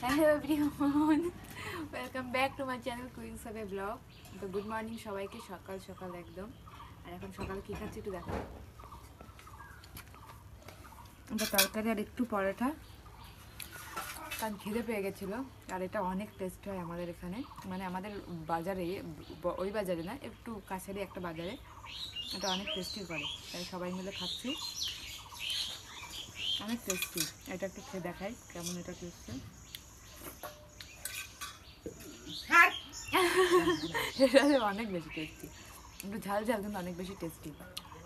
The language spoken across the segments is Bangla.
Hello everyone, welcome back to my channel queens of a blog. তো গুড মর্নিং সবাইকে, সকাল সকাল একদম। আর এখন সকালে কী খাচ্ছি একটু দেখো। এটা তরকারি আর একটু পরোটা, কারণ খিদে পেয়ে গেছিলো। আর এটা অনেক টেস্ট হয় আমাদের এখানে, মানে আমাদের বাজারে, ওই বাজারে না, একটু কাছারি একটা বাজারে এটা অনেক টেস্টি করে, তাই সবাই মিলে খাচ্ছি। অনেক টেস্টি। এটা একটু খেয়ে দেখাই কেমন এটা টেস্টি। এটা অনেক বেশি টেস্টি, একটু ঝাল ঝাল কিন্তু অনেক বেশি টেস্টি।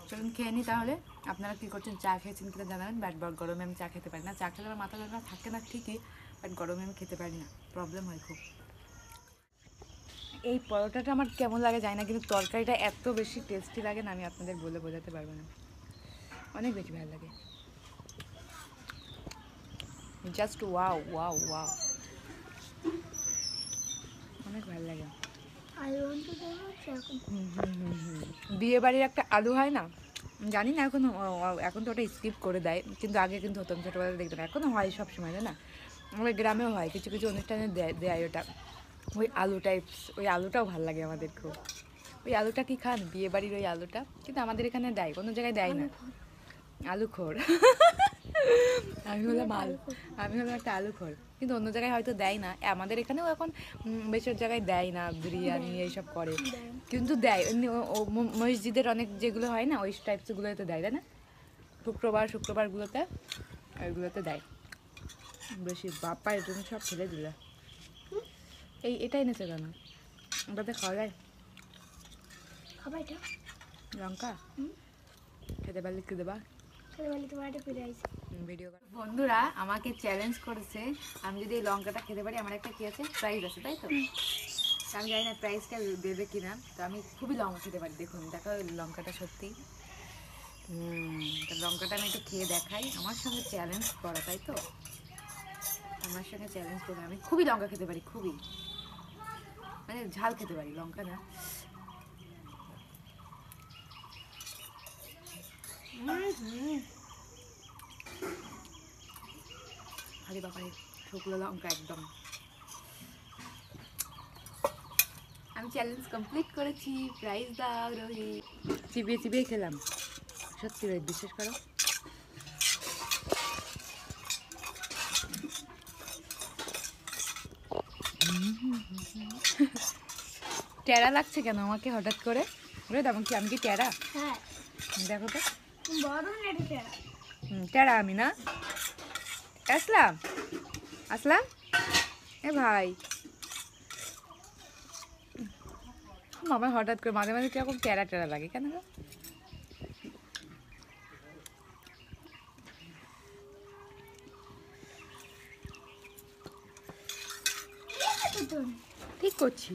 চলুন খেয়ে নিই তাহলে। আপনারা কী করছেন, চা খেয়েছেন কিনা জানাবেন। বাট গরমে আমি চা খেতে পারি না, চা খেলে আমার মাথা যন্ত্রণা থাকে না ঠিকই, বাট গরমে আমি খেতে পারি না, প্রবলেম হয় খুব। এই পরোটাটা আমার কেমন লাগে জানি না, কিন্তু তরকারিটা এত বেশি টেস্টি লাগে না, আমি আপনাদের বলে বোঝাতে পারবো না, অনেক বেশি ভালো লাগে। জাস্ট ওয়াও ওয়াও ওয়াও, অনেক ভালো লাগে। বিয়ে বাড়ির একটা আলু হয় না, জানি না এখন, এখন তো ওটা স্কিপ করে দেয়, কিন্তু আগে কিন্তু হতাম, ছোটোবেলায় দেখতাম, এখনও হয় সব সময়, তাই না? আমাদের গ্রামেও হয়, কিছু কিছু অনুষ্ঠানে দেয় ওটা, ওই আলু টাইপস। ওই আলুটাও ভালো লাগে আমাদের খুব। ওই আলুটা কি খান, বিয়ে বাড়ির ওই আলুটা? কিন্তু আমাদের এখানে দেয়, কোনো জায়গায় দেয় না। আলুখোর। আমি হলাম একটা আলুখোর, কিন্তু অন্য জায়গায় হয়তো দেয় না, আমাদের এখানেও এখন বেশির জায়গায় দেয় না, বিরিয়ানি এইসব করে, কিন্তু দেয় এমনি মসজিদের অনেক যেগুলো হয় না, ওই টাইপসগুলোতে দেয়, তাই না? শুক্রবারগুলোতে ওইগুলোতে দেয় বেশি। বাপ্পা এর জন্য সব ফেলে দিলে। এটাই নেছে কেন, ওটাতে খাওয়া যায় লঙ্কা? খেতে পারলে কি দেবা? বন্ধুরা আমাকে চ্যালেঞ্জ করেছে, আমি যদি এই লঙ্কাটা খেতে পারি আমার একটা কি আছে, প্রাইজ আছে, তাই তো? আমি জানি না প্রাইজটা দেবে কিনা। তো আমি খুবই লঙ্কা খেতে পারি, দেখুন দেখো লঙ্কাটা সত্যি। তো লঙ্কাটা আমি একটু খেয়ে দেখাই, আমার সঙ্গে চ্যালেঞ্জ করা, তাই তো? আমার সঙ্গে চ্যালেঞ্জ করে আমি খুবই লঙ্কা খেতে পারি, খুবই, মানে ঝাল খেতে পারি, লঙ্কা না। আরে বাবারে, শুকনো লঙ্কা একদম। আমি চ্যালেঞ্জ কমপ্লিট করেছি, প্রাইজ দাও রোহিত। চিবিয়ে চিবিয়ে খেলাম, সত্যি রোহিত বিশ্বাস করো। টেরা লাগছে কেন আমাকে হঠাৎ করে? রোহিত আমি কি টেরা? হ্যাঁ দেখো তো, বড় নেড়ে টেরা। টেরা আমি না? আসলাম আসলাম, এ ভাই, আমার হঠাৎ করে মাঝে মাঝে কিরকম টেরা টেরা লাগে কেন গো? ঠিক করছি।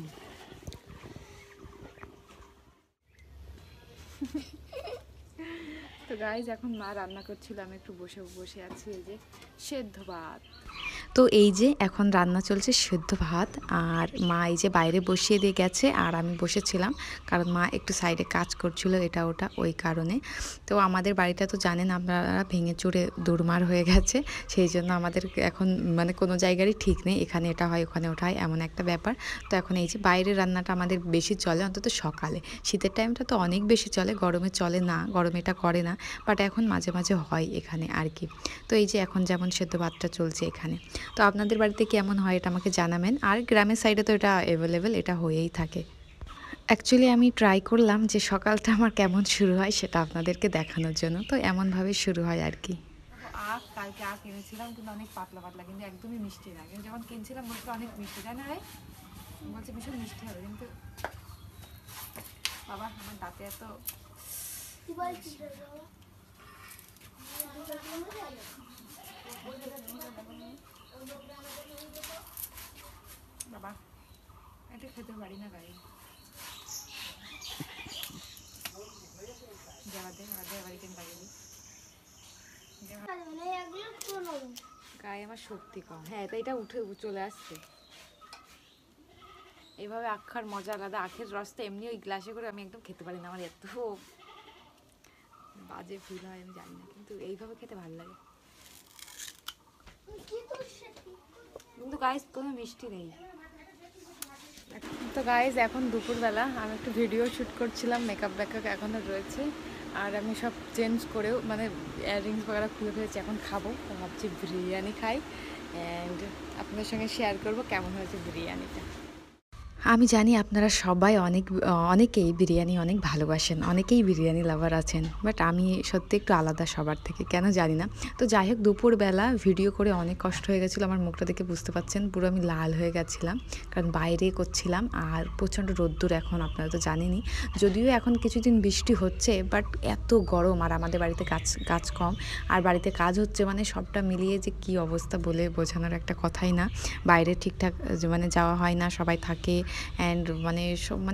তো গাইজ এখন মা রান্না করছিল, আমি একটু বসে বসে আছি, এই যে সেদ্ধ ভাত। তো এই যে এখন রান্না চলছে সেদ্ধ ভাত, আর মা এই যে বাইরে বসিয়ে দিয়ে গেছে, আর আমি বসেছিলাম, কারণ মা একটু সাইডে কাজ করছিল এটা ওটা, ওই কারণে। তো আমাদের বাড়িটা তো জানেন আপনারা, ভেঙে চুরে দুরমার হয়ে গেছে, সেই জন্য আমাদের এখন মানে কোনো জায়গারই ঠিক নেই, এখানে এটা হয় ওখানে ওটা হয়, এমন একটা ব্যাপার। তো এখন এই যে বাইরের রান্নাটা আমাদের বেশি চলে, অন্তত সকালে। শীতের টাইমটা তো অনেক বেশি চলে, গরমে চলে না, গরমে এটা করে না, বাট এখন মাঝে মাঝে হয় এখানে আর কি। তো এই যে এখন যেমন সেদ্ধ ভাতটা চলছে এখানে। তো আপনাদের বাড়িতে কেমন হয় এটা আমাকে জানাবেন, আর গ্রামের সাইডে তো এটা অ্যাভেলেবেল, এটা হয়েই থাকে। অ্যাকচুয়ালি আমি ট্রাই করলাম যে সকালটা আমার কেমন শুরু হয় সেটা আপনাদেরকে দেখানোর জন্য, তো এমনভাবে শুরু হয় আর কি। আখ, কালকে আখ কিনেছিলাম, কিন্তু অনেক পাতলা পাতলা, কিন্তু একদমই মিষ্টি না, কিন্তু যখন কিনছিলাম বলছিল অনেক মিষ্টি, তাই না রে? বলছে ভীষণ মিষ্টি হবে, কিন্তু বাবা আমার দাঁতে এত বাবা, এটা খেতে পারি না গাড়ি গায়ে আমার শক্তি কম। হ্যাঁ, তাই এটা উঠে চলে আসছে। এইভাবে আখ খাওয়ার মজা আলাদা, আখের রসটা এমনি ওই গ্লাসে করে আমি একদম খেতে পারি না, আমার এত বাজে ফিল হয় আমি জানি না, কিন্তু এইভাবে খেতে ভালো লাগে। কিন্তু গাইস কোনো মিষ্টি নেই। তো গাইস এখন দুপুরবেলা আমি একটু ভিডিও শ্যুট করছিলাম, মেকআপ ব্যাকআপ এখনও রয়েছে, আর আমি সব চেঞ্জ করেও মানে ইয়াররিংস বগেরা খুলে ফেলেছি, এখন খাবো। তো ভাবছি বিরিয়ানি খাই অ্যান্ড আপনাদের সঙ্গে শেয়ার করবো কেমন হয়েছে বিরিয়ানিটা। আমি জানি আপনারা সবাই অনেকেই বিরিয়ানি অনেক ভালোবাসেন, অনেকেই বিরিয়ানি লাভার আছেন, বাট আমি সত্যি একটু আলাদা সবার থেকে, কেন জানি না। তো যাই হোক, দুপুরবেলা ভিডিও করে অনেক কষ্ট হয়ে গেছিলো, আমার মুখটা দেখে বুঝতে পারছেন পুরো আমি লাল হয়ে গেছিলাম, কারণ বাইরে করছিলাম আর প্রচণ্ড রোদ্দুর এখন, আপনারা তো জানেনই। যদিও এখন কিছুদিন বৃষ্টি হচ্ছে, বাট এত গরম, আর আমাদের বাড়িতে গাছ কম, আর বাড়িতে কাজ হচ্ছে, মানে সবটা মিলিয়ে যে কী অবস্থা বলে বোঝানোর একটা কথাই না। বাইরে ঠিকঠাক মানে যাওয়া হয় না, সবাই থাকে অ্যান্ড মানে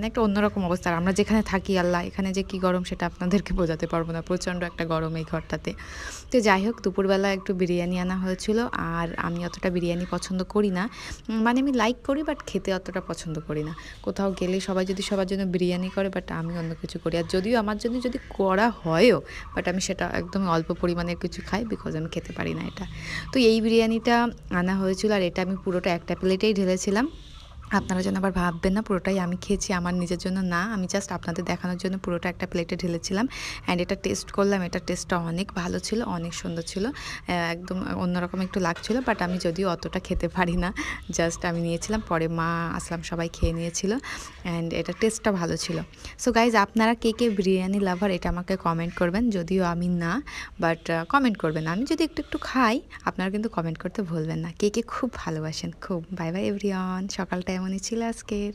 একটা অন্যরকম অবস্থা। আর আমরা যেখানে থাকি, আল্লাহ, এখানে যে কী গরম সেটা আপনাদেরকে বোঝাতে পারবো না, প্রচণ্ড একটা গরম এই ঘরটাতে। তো যাই হোক, দুপুরবেলা একটু বিরিয়ানি আনা হয়েছিল, আর আমি অতটা বিরিয়ানি পছন্দ করি না, মানে আমি লাইক করি বাট খেতে অতটা পছন্দ করি না। কোথাও গেলে সবাই যদি সবার জন্য বিরিয়ানি করে, বাট আমি অন্য কিছু করি, আর যদিও আমার জন্য যদি করা হয়ও, বাট আমি সেটা একদম অল্প পরিমাণের কিছু খাই, বিকজ আমি খেতে পারি না এটা। তো এই বিরিয়ানিটা আনা হয়েছিল, আর এটা আমি পুরোটা একটা প্লেটেই ঢেলেছিলাম। আপনারা যেন আবার ভাববেন না পুরোটাই আমি খেয়েছি, আমার নিজের জন্য না, আমি জাস্ট আপনাদের দেখানোর জন্য পুরোটা একটা প্লেটে ঢেলেছিলাম। অ্যান্ড এটা টেস্ট করলাম, এটা টেস্টটা অনেক ভালো ছিল, অনেক সুন্দর ছিল, একদম অন্যরকম একটু লাগছিল, বাট আমি যদিও অতটা খেতে পারি না, জাস্ট আমি নিয়েছিলাম, পরে মা আসলাম সবাই খেয়ে নিয়েছিল, অ্যান্ড এটা টেস্টটা ভালো ছিল। সো গাইজ, আপনারা কে কে বিরিয়ানি লাভার এটা আমাকে কমেন্ট করবেন, যদিও আমি না, বাট কমেন্ট করবেন। আমি যদি একটু একটু খাই, আপনারা কিন্তু কমেন্ট করতে ভুলবেন না কে কে খুব ভালোবাসেন খুব। বাই বাই এভরিওয়ান, সকালটা এমনই ছিল আজকের।